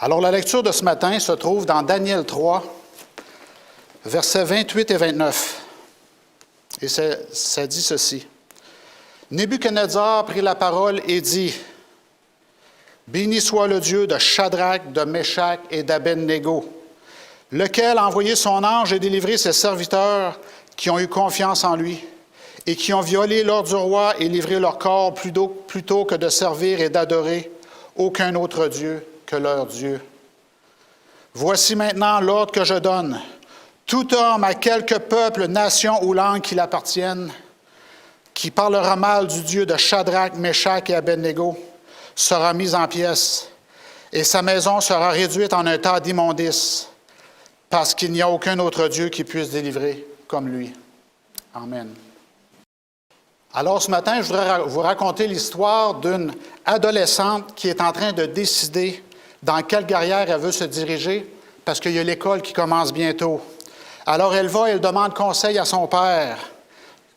Alors, la lecture de ce matin se trouve dans Daniel 3, versets 28 et 29. Et ça dit ceci. Nebuchadnezzar prit la parole et dit, « Béni soit le Dieu de Shadrach, de Meshach et d'Abednego, lequel a envoyé son ange et délivré ses serviteurs qui ont eu confiance en lui, et qui ont violé l'ordre du roi et livré leur corps plutôt que de servir et d'adorer aucun autre Dieu que leur Dieu. Voici maintenant l'ordre que je donne. Tout homme à quelque peuple, nation ou langue qu'il appartienne, qui parlera mal du Dieu de Shadrach, Meshach et Abednego, sera mis en pièces, et sa maison sera réduite en un tas d'immondices, parce qu'il n'y a aucun autre Dieu qui puisse délivrer comme lui. » Amen. Alors ce matin, je voudrais vous raconter l'histoire d'une adolescente qui est en train de décider dans quelle carrière elle veut se diriger, parce qu'il y a l'école qui commence bientôt. Alors elle va et elle demande conseil à son père.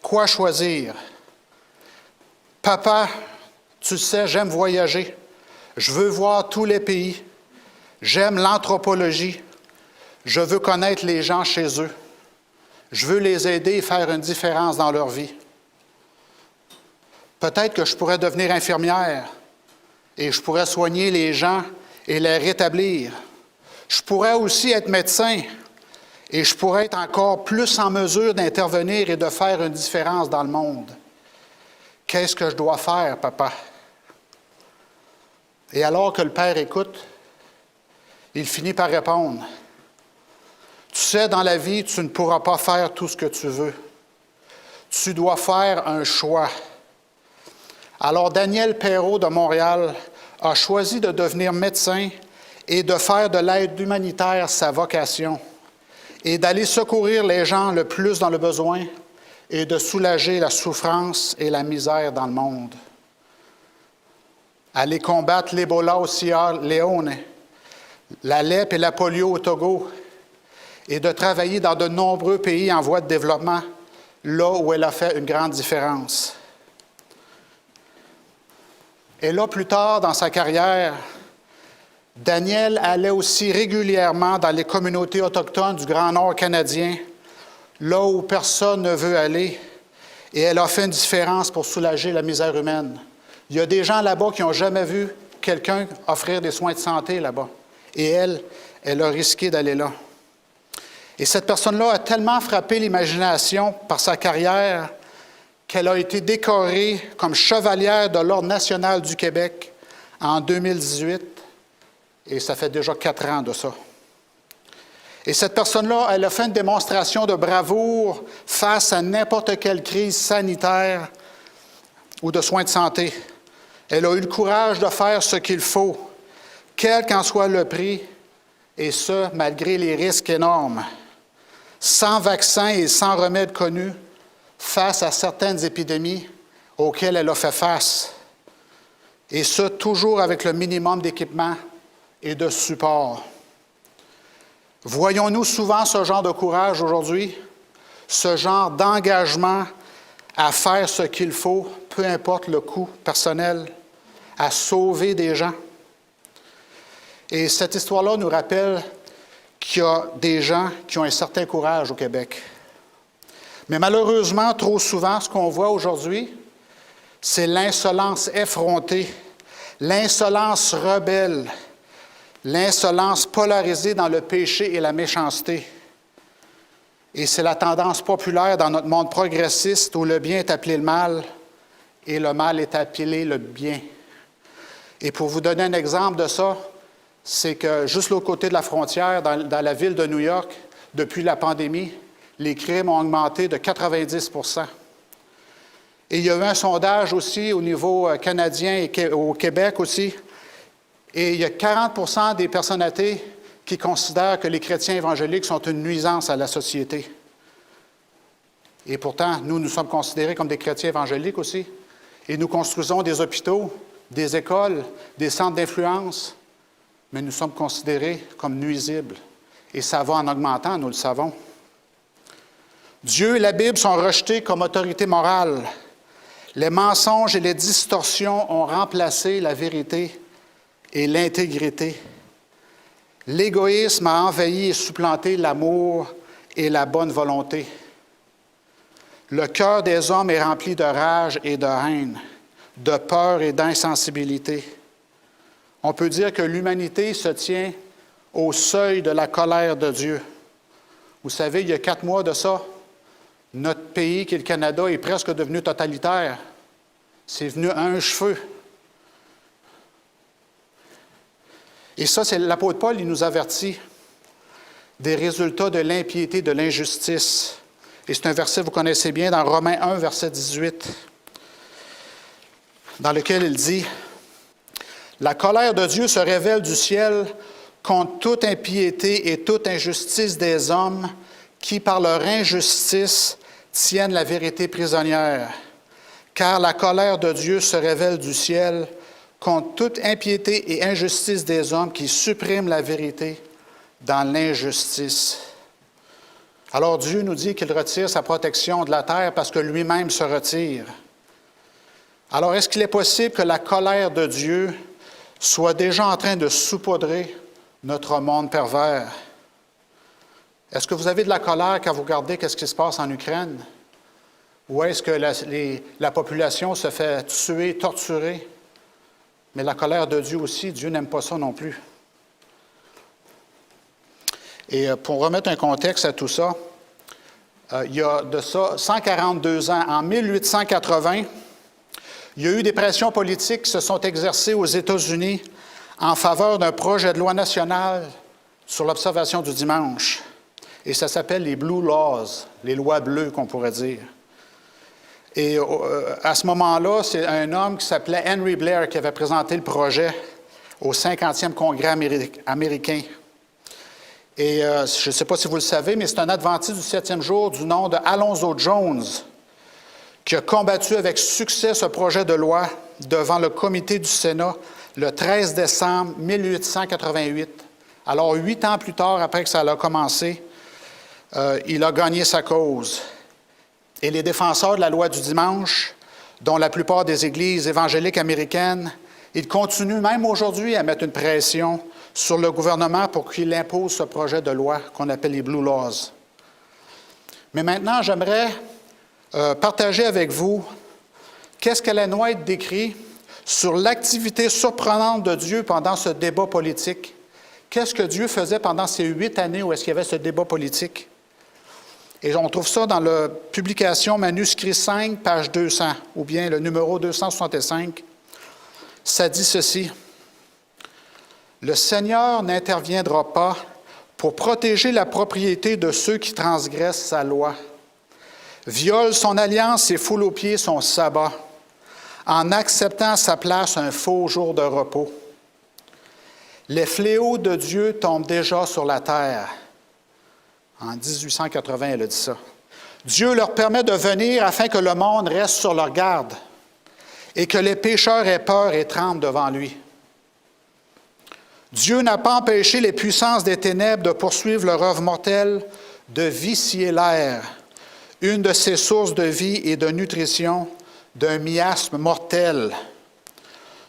Quoi choisir? Papa, tu sais, j'aime voyager. Je veux voir tous les pays. J'aime l'anthropologie. Je veux connaître les gens chez eux. Je veux les aider et faire une différence dans leur vie. Peut-être que je pourrais devenir infirmière et je pourrais soigner les gens et les rétablir. Je pourrais aussi être médecin et je pourrais être encore plus en mesure d'intervenir et de faire une différence dans le monde. Qu'est-ce que je dois faire, papa? Et alors que le père écoute, il finit par répondre. Tu sais, dans la vie, tu ne pourras pas faire tout ce que tu veux. Tu dois faire un choix. Alors Daniel Perrault de Montréal a choisi de devenir médecin et de faire de l'aide humanitaire sa vocation et d'aller secourir les gens le plus dans le besoin et de soulager la souffrance et la misère dans le monde. Aller combattre l'Ebola au Sierra Leone, la lèpre et la polio au Togo et de travailler dans de nombreux pays en voie de développement, là où elle a fait une grande différence. Et là, plus tard dans sa carrière, Daniel allait aussi régulièrement dans les communautés autochtones du Grand Nord canadien, là où personne ne veut aller, et elle a fait une différence pour soulager la misère humaine. Il y a des gens là-bas qui n'ont jamais vu quelqu'un offrir des soins de santé là-bas. Et elle a risqué d'aller là. Et cette personne-là a tellement frappé l'imagination par sa carrière qu'elle a été décorée comme chevalière de l'Ordre national du Québec en 2018, et ça fait déjà 4 ans de ça. Et cette personne-là, elle a fait une démonstration de bravoure face à n'importe quelle crise sanitaire ou de soins de santé. Elle a eu le courage de faire ce qu'il faut, quel qu'en soit le prix, et ce, malgré les risques énormes. Sans vaccin et sans remède connu, face à certaines épidémies auxquelles elle a fait face, et ce, toujours avec le minimum d'équipement et de support. Voyons-nous souvent ce genre de courage aujourd'hui, ce genre d'engagement à faire ce qu'il faut, peu importe le coût personnel, à sauver des gens? Et cette histoire-là nous rappelle qu'il y a des gens qui ont un certain courage au Québec. Mais malheureusement, trop souvent, ce qu'on voit aujourd'hui, c'est l'insolence effrontée, l'insolence rebelle, l'insolence polarisée dans le péché et la méchanceté. Et c'est la tendance populaire dans notre monde progressiste où le bien est appelé le mal et le mal est appelé le bien. Et pour vous donner un exemple de ça, c'est que juste l'autre côté de la frontière, dans la ville de New York, depuis la pandémie, les crimes ont augmenté de 90 %. Et il y a eu un sondage aussi au niveau canadien et au Québec aussi. Et il y a 40 % des personnes athées qui considèrent que les chrétiens évangéliques sont une nuisance à la société. Et pourtant, nous sommes considérés comme des chrétiens évangéliques aussi. Et nous construisons des hôpitaux, des écoles, des centres d'influence, mais nous sommes considérés comme nuisibles. Et ça va en augmentant, nous le savons. Dieu et la Bible sont rejetés comme autorité morale. Les mensonges et les distorsions ont remplacé la vérité et l'intégrité. L'égoïsme a envahi et supplanté l'amour et la bonne volonté. Le cœur des hommes est rempli de rage et de haine, de peur et d'insensibilité. On peut dire que l'humanité se tient au seuil de la colère de Dieu. Vous savez, il y a 4 mois de ça, notre pays, qui est le Canada, est presque devenu totalitaire. C'est venu à un cheveu. Et ça, c'est l'apôtre Paul, il nous avertit des résultats de l'impiété, de l'injustice. Et c'est un verset que vous connaissez bien dans Romains 1, verset 18, dans lequel il dit « La colère de Dieu se révèle du ciel contre toute impiété et toute injustice des hommes qui, par leur injustice, tiennent la vérité prisonnière. Car la colère de Dieu se révèle du ciel contre toute impiété et injustice des hommes qui suppriment la vérité dans l'injustice. » Alors Dieu nous dit qu'il retire sa protection de la terre parce que lui-même se retire. Alors est-ce qu'il est possible que la colère de Dieu soit déjà en train de saupoudrer notre monde pervers? Est-ce que vous avez de la colère quand vous regardez ce qui se passe en Ukraine? Ou est-ce que la population se fait tuer, torturer? Mais la colère de Dieu aussi, Dieu n'aime pas ça non plus. Et pour remettre un contexte à tout ça, il y a de ça 142 ans, en 1880, il y a eu des pressions politiques qui se sont exercées aux États-Unis en faveur d'un projet de loi nationale sur l'observation du dimanche. Et ça s'appelle les Blue Laws, les lois bleues qu'on pourrait dire. Et à ce moment-là, c'est un homme qui s'appelait Henry Blair qui avait présenté le projet au 50e Congrès américain. Et je ne sais pas si vous le savez, mais c'est un adventiste du 7e jour du nom de Alonzo Jones qui a combattu avec succès ce projet de loi devant le comité du Sénat le 13 décembre 1888. Alors, 8 ans plus tard, après que ça a commencé, il a gagné sa cause. Et les défenseurs de la loi du dimanche, dont la plupart des églises évangéliques américaines, ils continuent même aujourd'hui à mettre une pression sur le gouvernement pour qu'il impose ce projet de loi qu'on appelle les Blue Laws. Mais maintenant, j'aimerais partager avec vous qu'est-ce qu'Ellen White décrit sur l'activité surprenante de Dieu pendant ce débat politique. Qu'est-ce que Dieu faisait pendant ces 8 années où est-ce qu'il y avait ce débat politique? Et on trouve ça dans la publication manuscrit 5, page 200, ou bien le numéro 265. Ça dit ceci. « Le Seigneur n'interviendra pas pour protéger la propriété de ceux qui transgressent sa loi, violent son alliance et foulent aux pieds son sabbat, en acceptant à sa place un faux jour de repos. Les fléaux de Dieu tombent déjà sur la terre. » En 1880, elle a dit ça. « Dieu leur permet de venir afin que le monde reste sur leur garde et que les pécheurs aient peur et tremblent devant lui. Dieu n'a pas empêché les puissances des ténèbres de poursuivre leur œuvre mortelle, de vicier l'air, une de ses sources de vie et de nutrition, d'un miasme mortel.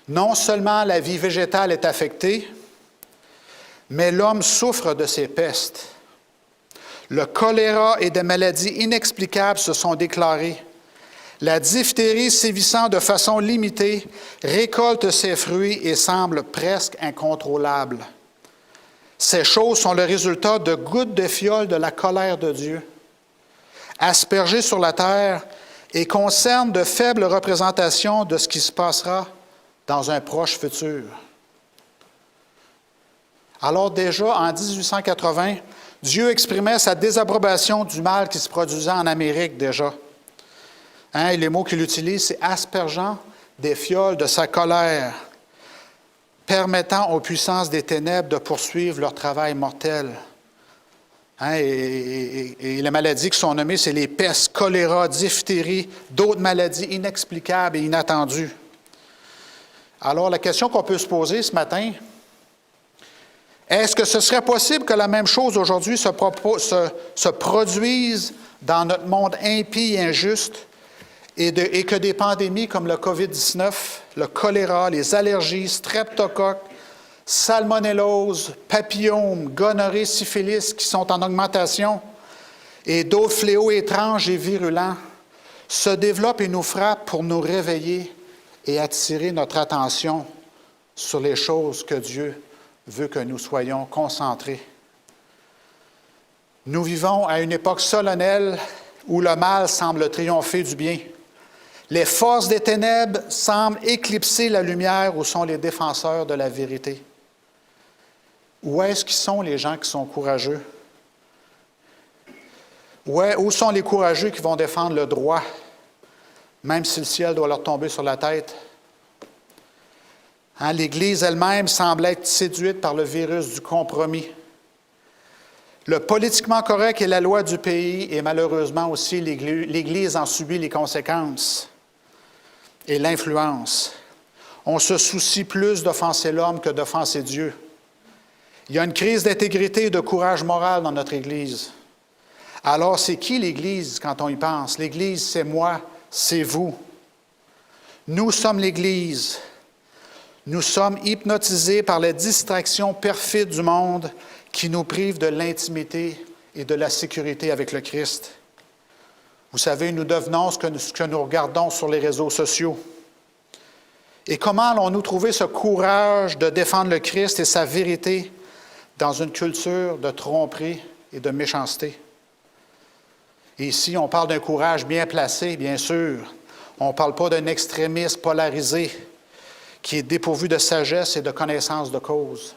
Non seulement la vie végétale est affectée, mais l'homme souffre de ces pestes. Le choléra et des maladies inexplicables se sont déclarées. La diphtérie sévissant de façon limitée récolte ses fruits et semble presque incontrôlable. Ces choses sont le résultat de gouttes de fiole de la colère de Dieu, aspergées sur la terre et concernent de faibles représentations de ce qui se passera dans un proche futur. » Alors déjà, en 1880, Dieu exprimait sa désapprobation du mal qui se produisait en Amérique déjà. Et les mots qu'il utilise, c'est « aspergeant des fioles de sa colère, permettant aux puissances des ténèbres de poursuivre leur travail mortel. » Et les maladies qui sont nommées, c'est les pestes, choléra, diphtérie, d'autres maladies inexplicables et inattendues. Alors, la question qu'on peut se poser ce matin, est-ce que ce serait possible que la même chose aujourd'hui se produise dans notre monde impie et injuste et que des pandémies comme le COVID-19, le choléra, les allergies, streptocoques, salmonellose, papillome, gonorrhée, syphilis qui sont en augmentation et d'autres fléaux étranges et virulents se développent et nous frappent pour nous réveiller et attirer notre attention sur les choses que Dieu veut que nous soyons concentrés. Nous vivons à une époque solennelle où le mal semble triompher du bien. Les forces des ténèbres semblent éclipser la lumière où sont les défenseurs de la vérité. Où est-ce qu'ils sont les gens qui sont courageux? Où sont les courageux qui vont défendre le droit, même si le ciel doit leur tomber sur la tête? L'Église elle-même semble être séduite par le virus du compromis. Le politiquement correct est la loi du pays et malheureusement aussi l'Église en subit les conséquences et l'influence. On se soucie plus d'offenser l'homme que d'offenser Dieu. Il y a une crise d'intégrité et de courage moral dans notre Église. Alors, c'est qui l'Église quand on y pense? L'Église, c'est moi, c'est vous. Nous sommes l'Église. Nous sommes hypnotisés par les distractions perfides du monde qui nous privent de l'intimité et de la sécurité avec le Christ. Vous savez, nous devenons ce que nous regardons sur les réseaux sociaux. Et comment allons-nous trouver ce courage de défendre le Christ et sa vérité dans une culture de tromperie et de méchanceté? Et ici, on parle d'un courage bien placé, bien sûr. On ne parle pas d'un extrémisme polarisé qui est dépourvu de sagesse et de connaissance de cause.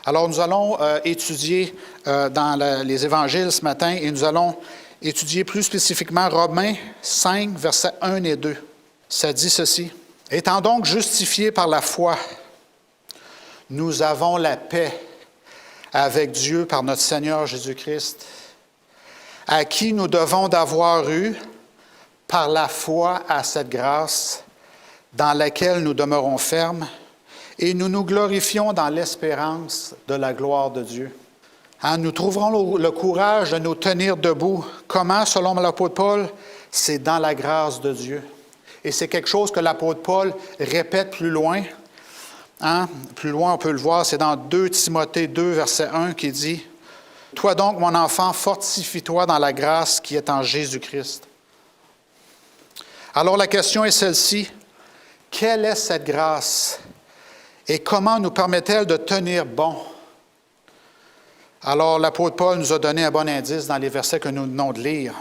Alors, nous allons étudier dans les évangiles ce matin et nous allons étudier plus spécifiquement Romains 5, versets 1 et 2. Ça dit ceci. « Étant donc justifiés par la foi, nous avons la paix avec Dieu par notre Seigneur Jésus-Christ, à qui nous devons d'avoir eu, par la foi à cette grâce, dans laquelle nous demeurons fermes, et nous nous glorifions dans l'espérance de la gloire de Dieu. » Nous trouverons le courage de nous tenir debout. Comment, selon l'apôtre Paul? C'est dans la grâce de Dieu. Et c'est quelque chose que l'apôtre Paul répète plus loin. Plus loin, on peut le voir, c'est dans 2 Timothée 2, verset 1, qui dit « Toi donc, mon enfant, fortifie-toi dans la grâce qui est en Jésus-Christ. » Alors la question est celle-ci. Quelle est cette grâce? Et comment nous permet-elle de tenir bon? Alors, l'apôtre Paul nous a donné un bon indice dans les versets que nous venons de lire,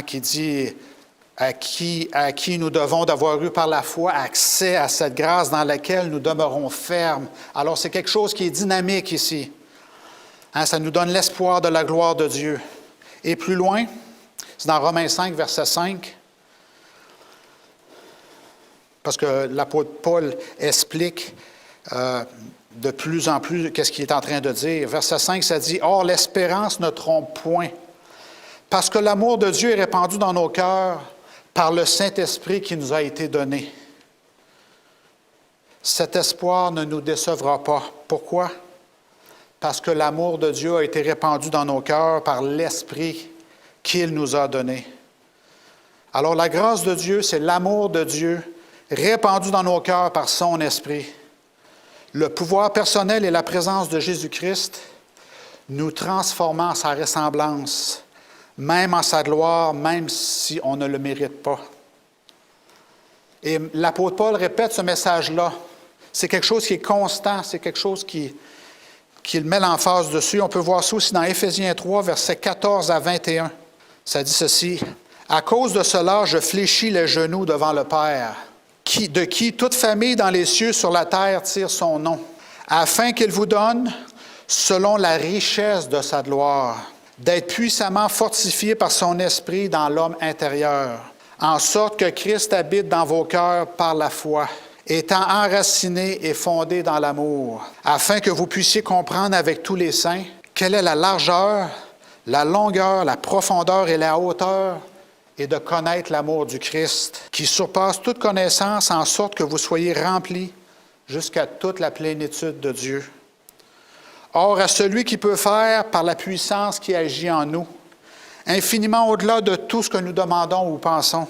qui dit à qui nous devons d'avoir eu par la foi accès à cette grâce dans laquelle nous demeurons fermes. Alors, c'est quelque chose qui est dynamique ici. Ça nous donne l'espoir de la gloire de Dieu. Et plus loin, c'est dans Romains 5, verset 5, parce que l'apôtre Paul explique de plus en plus qu'est-ce qu'il est en train de dire. Verset 5, ça dit « Or, l'espérance ne trompe point, parce que l'amour de Dieu est répandu dans nos cœurs par le Saint-Esprit qui nous a été donné. » Cet espoir ne nous décevra pas. Pourquoi? Parce que l'amour de Dieu a été répandu dans nos cœurs par l'Esprit qu'il nous a donné. Alors, la grâce de Dieu, c'est l'amour de Dieu répandu dans nos cœurs par son Esprit. Le pouvoir personnel et la présence de Jésus-Christ nous transformant en sa ressemblance, même en sa gloire, même si on ne le mérite pas. Et l'apôtre Paul répète ce message-là. C'est quelque chose qui est constant, c'est quelque chose qu'il met l'emphase dessus. On peut voir ça aussi dans Éphésiens 3, versets 14 à 21. Ça dit ceci. « À cause de cela, je fléchis les genoux devant le Père, de qui toute famille dans les cieux sur la terre tire son nom, afin qu'il vous donne, selon la richesse de sa gloire, d'être puissamment fortifié par son esprit dans l'homme intérieur, en sorte que Christ habite dans vos cœurs par la foi, étant enraciné et fondé dans l'amour, afin que vous puissiez comprendre avec tous les saints quelle est la largeur, la longueur, la profondeur et la hauteur, et de connaître l'amour du Christ, qui surpasse toute connaissance, en sorte que vous soyez remplis jusqu'à toute la plénitude de Dieu. Or, à celui qui peut faire, par la puissance qui agit en nous, infiniment au-delà de tout ce que nous demandons ou pensons,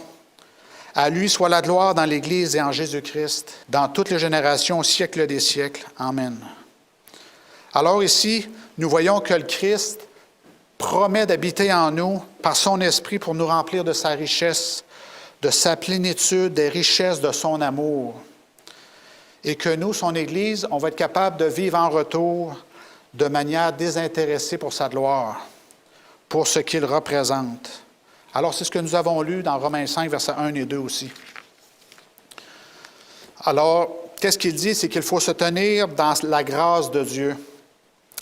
À lui soit la gloire dans l'Église et en Jésus-Christ, dans toutes les générations, au siècle des siècles. Amen. Alors ici, nous voyons que le Christ promet d'habiter en nous par son esprit pour nous remplir de sa richesse, de sa plénitude, des richesses de son amour. Et que nous, son Église, on va être capable de vivre en retour de manière désintéressée pour sa gloire, pour ce qu'il représente. Alors, c'est ce que nous avons lu dans Romains 5, versets 1 et 2 aussi. Alors, qu'est-ce qu'il dit? C'est qu'il faut se tenir dans la grâce de Dieu,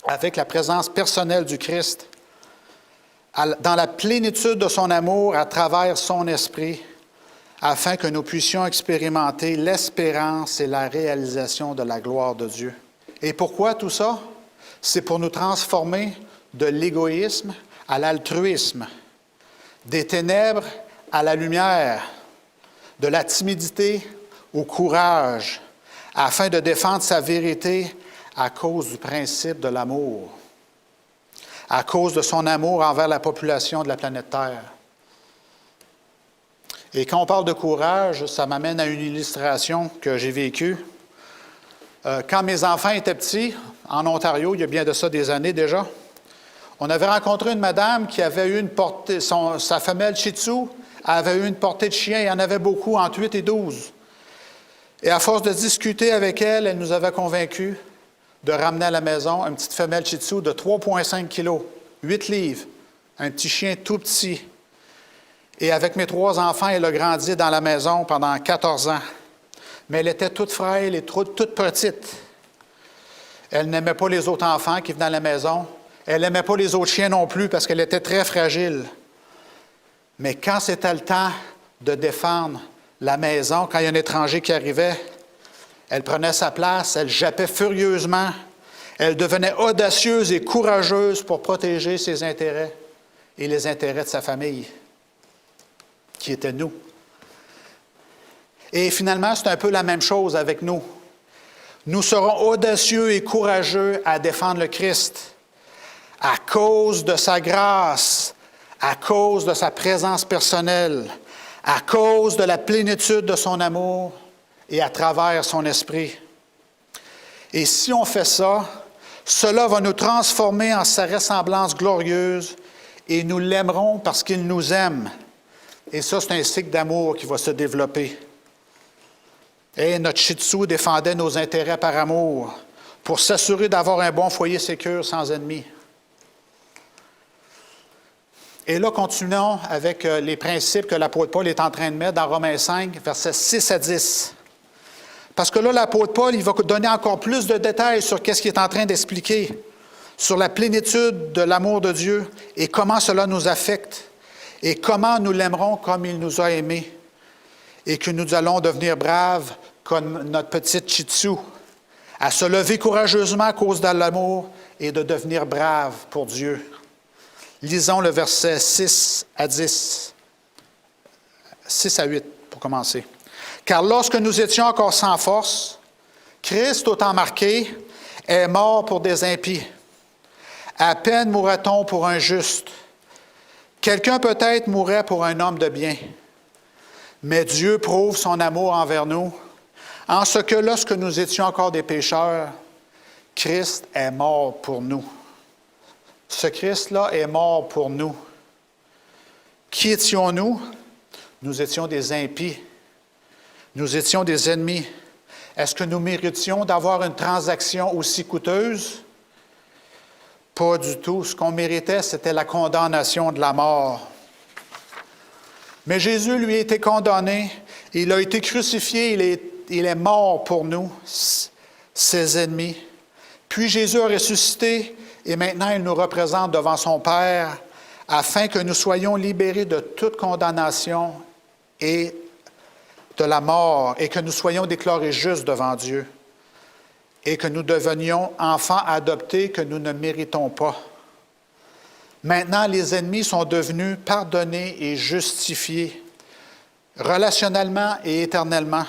avec la présence personnelle du Christ, dans la plénitude de son amour à travers son esprit, afin que nous puissions expérimenter l'espérance et la réalisation de la gloire de Dieu. Et pourquoi tout ça? C'est pour nous transformer de l'égoïsme à l'altruisme, des ténèbres à la lumière, de la timidité au courage, afin de défendre sa vérité à cause du principe de l'amour, à cause de son amour envers la population de la planète Terre. Et quand on parle de courage, ça m'amène à une illustration que j'ai vécue. Quand mes enfants étaient petits, en Ontario, il y a bien de ça des années déjà, on avait rencontré une madame qui avait eu une portée, sa femelle Shih Tzu avait eu une portée de chien, il y en avait beaucoup, entre 8 et 12. Et à force de discuter avec elle, elle nous avait convaincus de ramener à la maison une petite femelle Shih Tzu de 3,5 kilos, 8 livres, un petit chien tout petit. Et avec mes 3 enfants, elle a grandi dans la maison pendant 14 ans. Mais elle était toute frêle et toute petite. Elle n'aimait pas les autres enfants qui venaient à la maison. Elle n'aimait pas les autres chiens non plus parce qu'elle était très fragile. Mais quand c'était le temps de défendre la maison, quand il y a un étranger qui arrivait, elle prenait sa place, elle jappait furieusement. Elle devenait audacieuse et courageuse pour protéger ses intérêts et les intérêts de sa famille, qui étaient nous. Et finalement, c'est un peu la même chose avec nous. Nous serons audacieux et courageux à défendre le Christ à cause de sa grâce, à cause de sa présence personnelle, à cause de la plénitude de son amour et à travers son esprit. Et si on fait ça, cela va nous transformer en sa ressemblance glorieuse et nous l'aimerons parce qu'il nous aime. Et ça, c'est un cycle d'amour qui va se développer. Et notre Shih Tzu défendait nos intérêts par amour pour s'assurer d'avoir un bon foyer sécure sans ennemis. Et là, continuons avec les principes que l'apôtre Paul est en train de mettre dans Romains 5, versets 6 à 10. Parce que là, l'apôtre Paul, il va donner encore plus de détails sur ce qu'il est en train d'expliquer, sur la plénitude de l'amour de Dieu et comment cela nous affecte et comment nous l'aimerons comme il nous a aimés et que nous allons devenir braves comme notre petite Shih Tzu, à se lever courageusement à cause de l'amour et de devenir braves pour Dieu. Lisons le verset 6 à 10. 6 à 8 pour commencer. « Car lorsque nous étions encore sans force, Christ, au temps marqué, est mort pour des impies. À peine mourra-t-on pour un juste. Quelqu'un peut-être mourrait pour un homme de bien. Mais Dieu prouve son amour envers nous, en ce que lorsque nous étions encore des pécheurs, Christ est mort pour nous. » Ce Christ-là est mort pour nous. Qui étions-nous? Nous étions des impies. Nous étions des ennemis. Est-ce que nous méritions d'avoir une transaction aussi coûteuse? Pas du tout. Ce qu'on méritait, c'était la condamnation de la mort. Mais Jésus, lui, a été condamné. Il a été crucifié. Il est mort pour nous, ses ennemis. Puis Jésus a ressuscité. Et maintenant, il nous représente devant son Père afin que nous soyons libérés de toute condamnation et de la mort et que nous soyons déclarés justes devant Dieu et que nous devenions enfants adoptés que nous ne méritons pas. Maintenant, les ennemis sont devenus pardonnés et justifiés relationnellement et éternellement,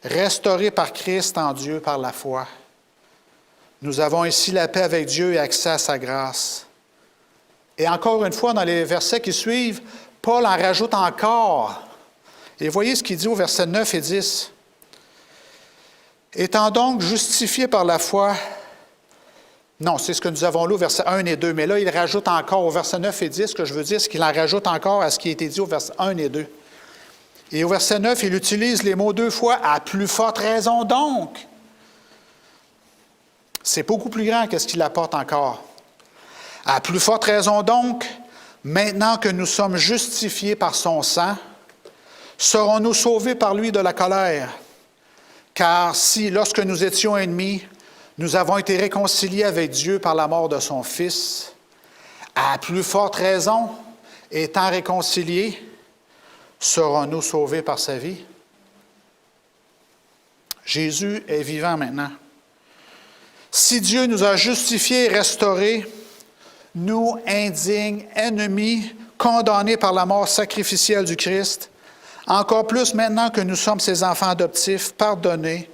restaurés par Christ en Dieu par la foi. Nous avons ici la paix avec Dieu et accès à sa grâce. Et encore une fois, dans les versets qui suivent, Paul en rajoute encore. Et voyez ce qu'il dit au verset 9 et 10. Étant donc justifiés par la foi, non, c'est ce que nous avons lu au verset 1 et 2, mais là, il rajoute encore au verset 9 et 10, ce que je veux dire, c'est qu'il en rajoute encore à ce qui a été dit au verset 1 et 2. Et au verset 9, il utilise les mots 2 fois, « à plus forte raison donc ». C'est beaucoup plus grand que ce qu'il apporte encore. « À plus forte raison donc, maintenant que nous sommes justifiés par son sang, serons-nous sauvés par lui de la colère? Car si, lorsque nous étions ennemis, nous avons été réconciliés avec Dieu par la mort de son Fils, à plus forte raison, étant réconciliés, serons-nous sauvés par sa vie? » Jésus est vivant maintenant. Si Dieu nous a justifiés et restaurés, nous, indignes, ennemis, condamnés par la mort sacrificielle du Christ, encore plus maintenant que nous sommes ses enfants adoptifs, pardonnés,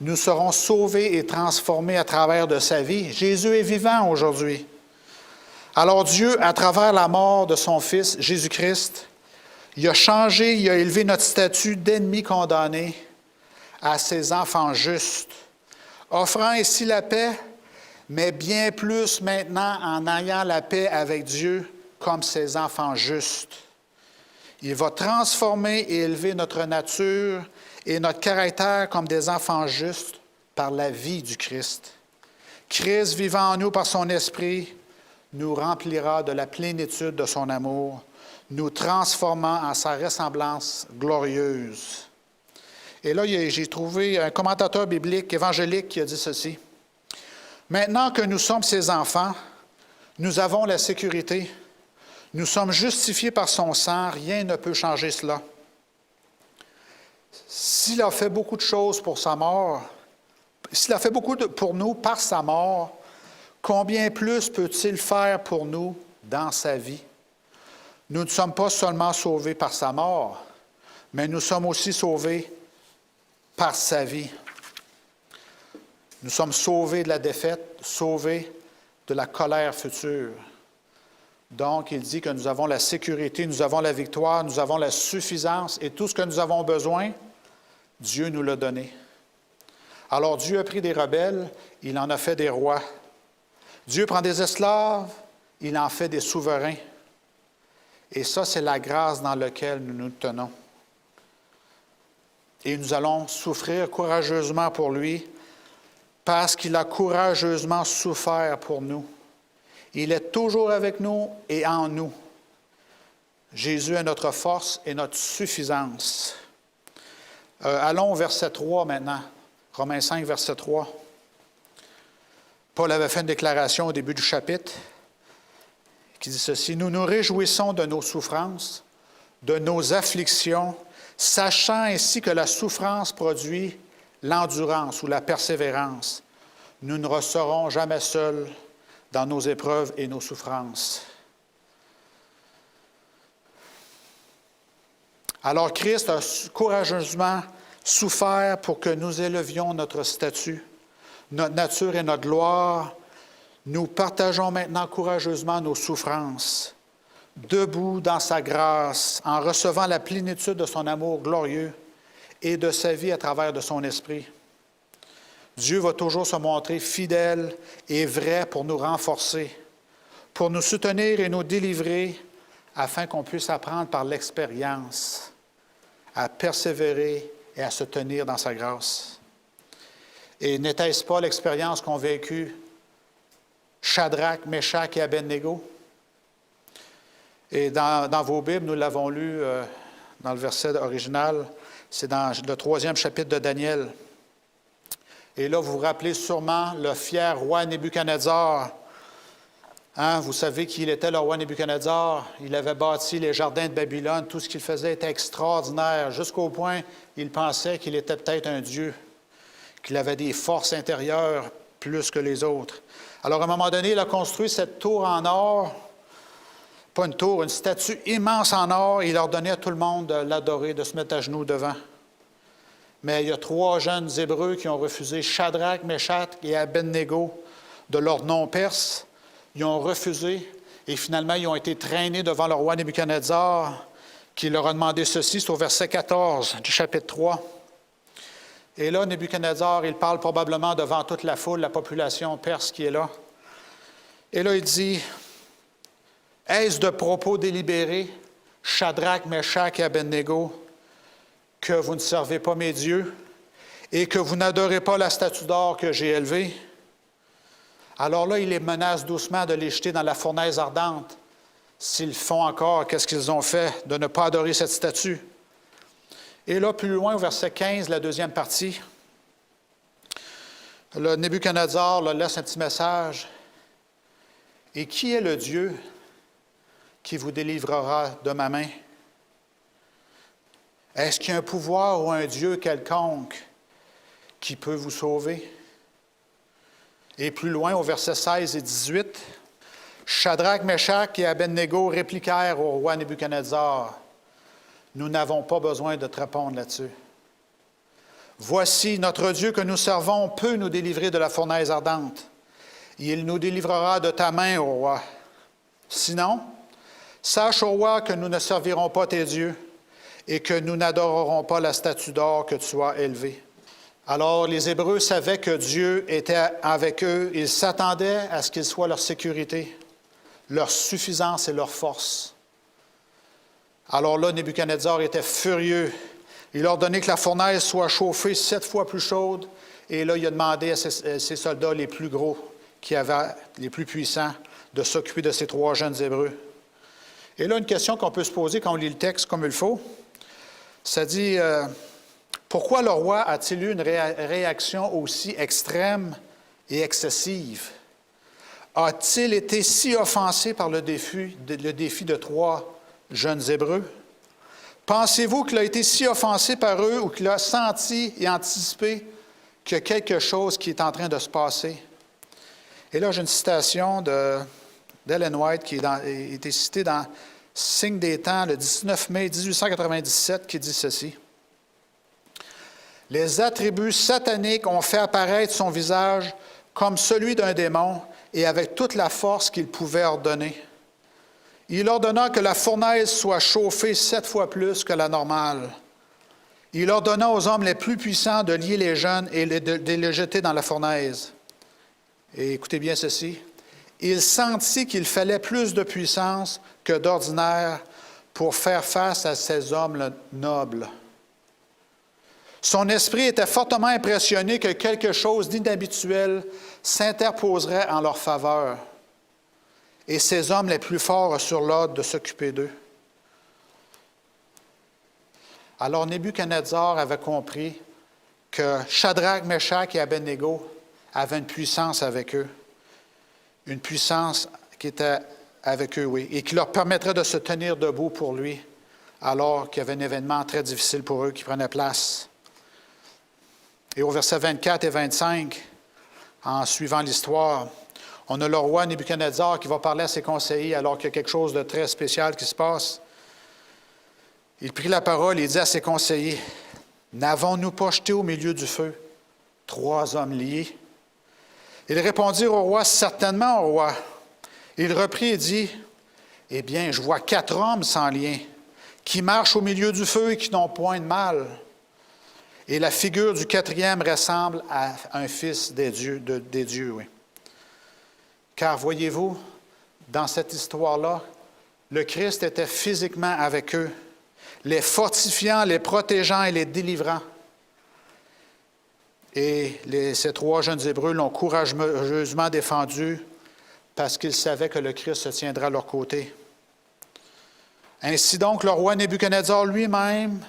nous serons sauvés et transformés à travers de sa vie. Jésus est vivant aujourd'hui. Alors Dieu, à travers la mort de son Fils, Jésus-Christ, il a changé, il a élevé notre statut d'ennemis condamnés à ses enfants justes, offrant ainsi la paix, mais bien plus maintenant en ayant la paix avec Dieu comme ses enfants justes. Il va transformer et élever notre nature et notre caractère comme des enfants justes par la vie du Christ. Christ, vivant en nous par son Esprit, nous remplira de la plénitude de son amour, nous transformant en sa ressemblance glorieuse. Et là, j'ai trouvé un commentateur biblique évangélique qui a dit ceci. « Maintenant que nous sommes ses enfants, nous avons la sécurité. Nous sommes justifiés par son sang, rien ne peut changer cela. S'il a fait beaucoup de choses pour sa mort, s'il a fait beaucoup pour nous par sa mort, combien plus peut-il faire pour nous dans sa vie? Nous ne sommes pas seulement sauvés par sa mort, mais nous sommes aussi sauvés par sa vie. Nous sommes sauvés de la défaite, sauvés de la colère future. Donc, il dit que nous avons la sécurité, nous avons la victoire, nous avons la suffisance et tout ce que nous avons besoin, Dieu nous l'a donné. Alors, Dieu a pris des rebelles, il en a fait des rois. Dieu prend des esclaves, il en fait des souverains. Et ça, c'est la grâce dans laquelle nous nous tenons. Et nous allons souffrir courageusement pour lui parce qu'il a courageusement souffert pour nous. Il est toujours avec nous et en nous. Jésus est notre force et notre suffisance. Allons au verset 3 maintenant. Romains 5, verset 3. Paul avait fait une déclaration au début du chapitre qui dit ceci. « Nous nous réjouissons de nos souffrances, de nos afflictions, sachant ainsi que la souffrance produit l'endurance ou la persévérance. Nous ne resterons jamais seuls dans nos épreuves et nos souffrances. » Alors Christ a courageusement souffert pour que nous élevions notre statut, notre nature et notre gloire. Nous partageons maintenant courageusement nos souffrances, debout dans sa grâce, en recevant la plénitude de son amour glorieux et de sa vie à travers de son esprit. Dieu va toujours se montrer fidèle et vrai pour nous renforcer, pour nous soutenir et nous délivrer, afin qu'on puisse apprendre par l'expérience à persévérer et à se tenir dans sa grâce. Et n'était-ce pas l'expérience qu'ont vécue Shadrach, Meshach et Abednego? Et dans vos Bibles, nous l'avons lu dans le verset original, c'est dans le 3e chapitre de Daniel. Et là, vous vous rappelez sûrement le fier roi Nebuchadnezzar. Vous savez qui il était, le roi Nebuchadnezzar. Il avait bâti les jardins de Babylone. Tout ce qu'il faisait était extraordinaire, jusqu'au point il pensait qu'il était peut-être un dieu, qu'il avait des forces intérieures plus que les autres. Alors, à un moment donné, il a construit cette tour en or, pas une tour, une statue immense en or, et il a ordonné à tout le monde de l'adorer, de se mettre à genoux devant. Mais il y a 3 jeunes Hébreux qui ont refusé, Shadrach, Meshach et Abednego, de leur nom perse. Ils ont refusé et finalement, ils ont été traînés devant le roi Nebuchadnezzar qui leur a demandé ceci, c'est au verset 14 du chapitre 3. Et là, Nebuchadnezzar, il parle probablement devant toute la foule, la population perse qui est là. Et là, il dit, « Est-ce de propos délibérés, Shadrach, Meshach et Abednego, que vous ne servez pas mes dieux et que vous n'adorez pas la statue d'or que j'ai élevée? » Alors là, il les menace doucement de les jeter dans la fournaise ardente. S'ils font encore, qu'est-ce qu'ils ont fait de ne pas adorer cette statue? Et là, plus loin, au verset 15, la deuxième partie, le Nebuchadnezzar leur laisse un petit message. « Et qui est le Dieu qui vous délivrera de ma main? Est-ce qu'il y a un pouvoir ou un Dieu quelconque qui peut vous sauver? » Et plus loin, au verset 16 et 18, Shadrach, Meshach et Abednego répliquèrent au roi Nebuchadnezzar, « Nous n'avons pas besoin de te répondre là-dessus. Voici, notre Dieu que nous servons peut nous délivrer de la fournaise ardente. Il nous délivrera de ta main, ô roi. Sinon, sache, ô roi, que nous ne servirons pas tes dieux et que nous n'adorerons pas la statue d'or que tu as élevée. » Alors, les Hébreux savaient que Dieu était avec eux. Ils s'attendaient à ce qu'il soit leur sécurité, leur suffisance et leur force. Alors là, Nebuchadnezzar était furieux. Il a ordonné que la fournaise soit chauffée 7 fois plus chaude. Et là, il a demandé à ses soldats les plus gros, les plus puissants, de s'occuper de ces 3 jeunes Hébreux. Et là, une question qu'on peut se poser quand on lit le texte comme il faut, ça dit, pourquoi le roi a-t-il eu une réaction aussi extrême et excessive? A-t-il été si offensé par le défi de 3 jeunes Hébreux? Pensez-vous qu'il a été si offensé par eux ou qu'il a senti et anticipé qu'il y a quelque chose qui est en train de se passer? Et là, j'ai une citation d'Ellen White qui a été citée dans Signe des temps, le 19 mai 1897, qui dit ceci. « Les attributs sataniques ont fait apparaître son visage comme celui d'un démon et avec toute la force qu'il pouvait ordonner. Il ordonna que la fournaise soit chauffée 7 fois plus que la normale. Il ordonna aux hommes les plus puissants de lier les jeunes et de les jeter dans la fournaise. Et écoutez bien ceci. Il sentit qu'il fallait plus de puissance que d'ordinaire pour faire face à ces hommes nobles. Son esprit était fortement impressionné que quelque chose d'inhabituel s'interposerait en leur faveur. Et ces hommes les plus forts reçurent l'ordre de s'occuper d'eux. Alors Nebuchadnezzar avait compris que Shadrach, Meshach et Abednego avaient une puissance avec eux. Une puissance qui était avec eux, oui, et qui leur permettrait de se tenir debout pour lui, alors qu'il y avait un événement très difficile pour eux qui prenait place. Et au verset 24 et 25, en suivant l'histoire, on a le roi Nebuchadnezzar qui va parler à ses conseillers alors qu'il y a quelque chose de très spécial qui se passe. Il prit la parole et dit à ses conseillers, « N'avons-nous pas jeté au milieu du feu 3 hommes liés? » Ils répondirent au roi, « Certainement, au roi. » Il reprit et dit, « Eh bien, je vois 4 hommes sans lien, qui marchent au milieu du feu et qui n'ont point de mal. » Et la figure du 4e ressemble à un fils des dieux, oui. Car voyez-vous, dans cette histoire-là, le Christ était physiquement avec eux, les fortifiant, les protégeant et les délivrant. Et ces 3 jeunes Hébreux l'ont courageusement défendu parce qu'ils savaient que le Christ se tiendrait à leur côté. Ainsi donc, le roi Nebuchadnezzar lui-même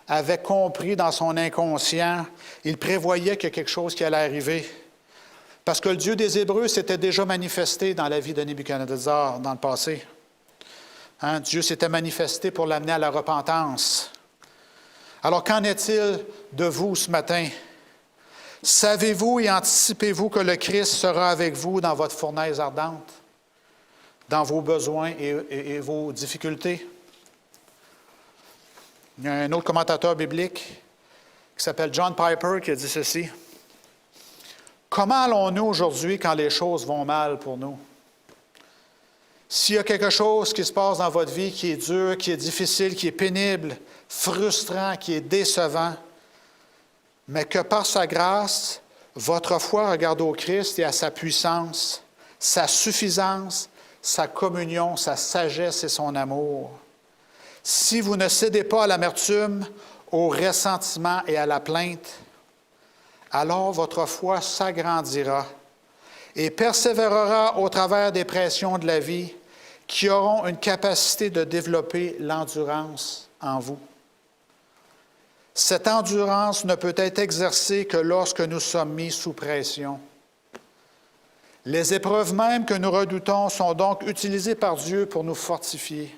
avait compris dans son inconscient, il prévoyait qu'il y a quelque chose qui allait arriver. Parce que le Dieu des Hébreux s'était déjà manifesté dans la vie de Nebuchadnezzar dans le passé. Dieu s'était manifesté pour l'amener à la repentance. Alors, qu'en est-il de vous ce matin? Savez-vous et anticipez-vous que le Christ sera avec vous dans votre fournaise ardente, dans vos besoins et vos difficultés? Il y a un autre commentateur biblique qui s'appelle John Piper qui a dit ceci. « Comment allons-nous aujourd'hui quand les choses vont mal pour nous? S'il y a quelque chose qui se passe dans votre vie qui est dur, qui est difficile, qui est pénible, frustrant, qui est décevant, mais que par sa grâce, votre foi regarde au Christ et à sa puissance, sa suffisance, sa communion, sa sagesse et son amour. Si vous ne cédez pas à l'amertume, au ressentiment et à la plainte, alors votre foi s'agrandira et persévérera au travers des pressions de la vie qui auront une capacité de développer l'endurance en vous. Cette endurance ne peut être exercée que lorsque nous sommes mis sous pression. Les épreuves mêmes que nous redoutons sont donc utilisées par Dieu pour nous fortifier.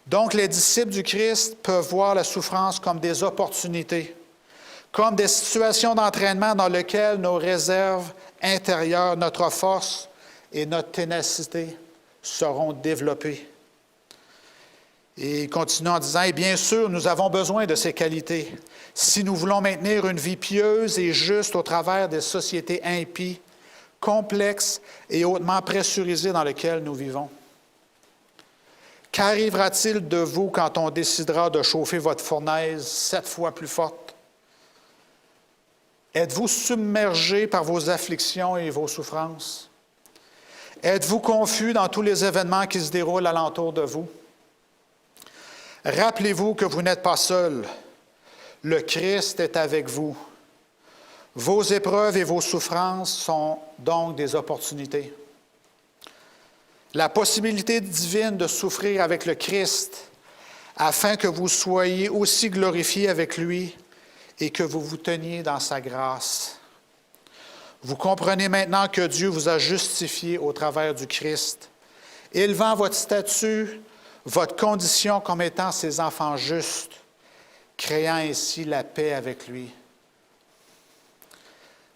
Donc, les disciples du Christ peuvent voir la souffrance comme des opportunités, comme des situations d'entraînement dans lesquelles nos réserves intérieures, notre force et notre ténacité seront développées. Et il continue en disant, « Et bien sûr, nous avons besoin de ces qualités si nous voulons maintenir une vie pieuse et juste au travers des sociétés impies, complexes et hautement pressurisées dans lesquelles nous vivons. Qu'arrivera-t-il de vous quand on décidera de chauffer votre fournaise 7 fois plus forte? Êtes-vous submergé par vos afflictions et vos souffrances? Êtes-vous confus dans tous les événements qui se déroulent alentour de vous? Rappelez-vous que vous n'êtes pas seul. Le Christ est avec vous. Vos épreuves et vos souffrances sont donc des opportunités. La possibilité divine de souffrir avec le Christ afin que vous soyez aussi glorifiés avec lui et que vous vous teniez dans sa grâce. Vous comprenez maintenant que Dieu vous a justifié au travers du Christ, élevant votre statut, votre condition comme étant ses enfants justes, créant ainsi la paix avec lui.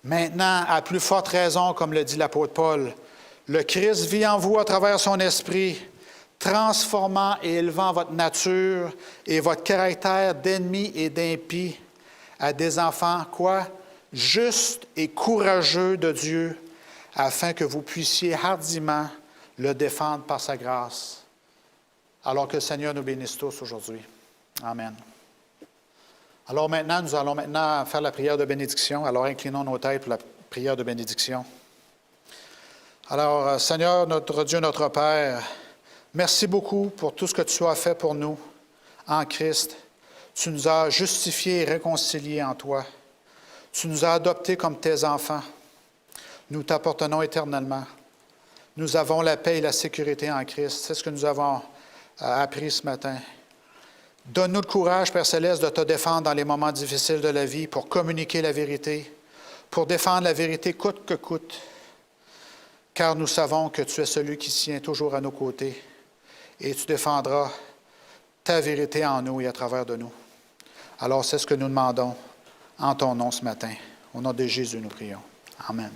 Maintenant, à plus forte raison, comme le dit l'apôtre Paul, le Christ vit en vous à travers son esprit, transformant et élevant votre nature et votre caractère d'ennemi et d'impie à des enfants, quoi? Justes et courageux de Dieu, afin que vous puissiez hardiment le défendre par sa grâce. Alors que le Seigneur nous bénisse tous aujourd'hui. Amen. Alors maintenant, nous allons faire la prière de bénédiction. Alors inclinons nos têtes pour la prière de bénédiction. Alors, Seigneur, notre Dieu, notre Père, merci beaucoup pour tout ce que tu as fait pour nous en Christ. Tu nous as justifiés et réconciliés en toi. Tu nous as adoptés comme tes enfants. Nous t'appartenons éternellement. Nous avons la paix et la sécurité en Christ. C'est ce que nous avons appris ce matin. Donne-nous le courage, Père Céleste, de te défendre dans les moments difficiles de la vie pour communiquer la vérité, pour défendre la vérité coûte que coûte, car nous savons que tu es celui qui tient toujours à nos côtés et tu défendras ta vérité en nous et à travers de nous. Alors, c'est ce que nous demandons en ton nom ce matin. Au nom de Jésus, nous prions. Amen.